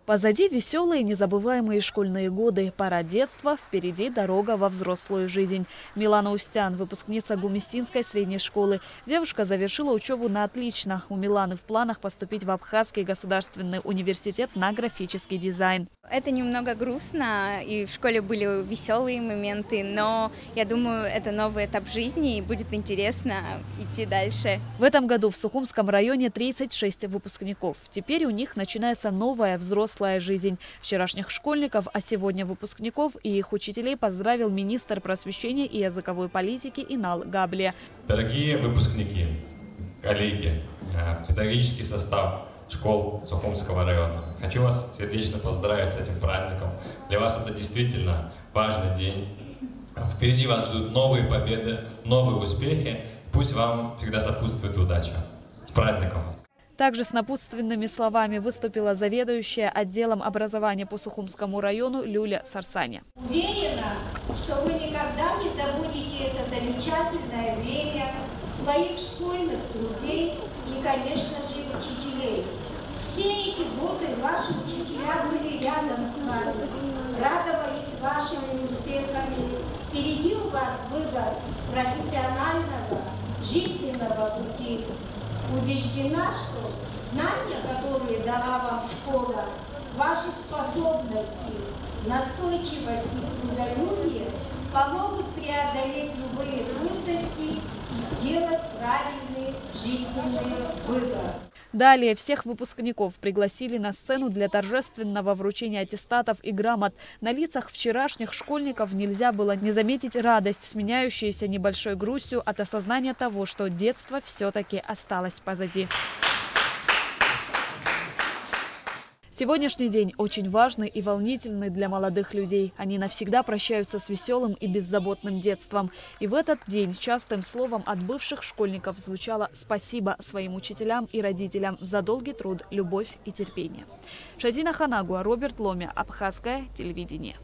Позади веселые, незабываемые школьные годы. Пора детства, впереди дорога во взрослую жизнь. Милана Устян, выпускница Гумистинской средней школы. Девушка завершила учебу на отлично. У Миланы в планах поступить в Абхазский государственный университет на графический дизайн. Это немного грустно, и в школе были веселые моменты, но я думаю, это новый этап жизни, и будет интересно идти дальше. В этом году в Сухумском районе 36 выпускников. Теперь у них начинается новая взрослая жизнь. Вчерашних школьников, а сегодня выпускников и их учителей поздравил министр просвещения и языковой политики Инал Габлия. Дорогие выпускники, коллеги, педагогический состав школ Сухумского района. Хочу вас сердечно поздравить с этим праздником. Для вас это действительно важный день. Впереди вас ждут новые победы, новые успехи. Пусть вам всегда сопутствует удача. С праздником вас! Также с напутственными словами выступила заведующая отделом образования по Сухумскому району Люля Сарсаня. Уверена, что вы никогда не забудете это замечательное время своих школьных друзей и, конечно же, учителей. Все эти годы ваши учителя были рядом с вами, радовались вашими успехами. Впереди у вас выбор профессионального, жизненного пути. Убеждена, что знания, которые дала вам школа, ваши способности, настойчивость и трудолюбие помогут преодолеть любые трудности и сделать правильный жизненный выбор. Далее всех выпускников пригласили на сцену для торжественного вручения аттестатов и грамот. На лицах вчерашних школьников нельзя было не заметить радость, сменяющуюся небольшой грустью от осознания того, что детство все-таки осталось позади. Сегодняшний день очень важный и волнительный для молодых людей. Они навсегда прощаются с веселым и беззаботным детством. И в этот день частым словом от бывших школьников звучало «спасибо» своим учителям и родителям за долгий труд, любовь и терпение. Шазина Ханагуа, Роберт Ломя, Абхазское телевидение.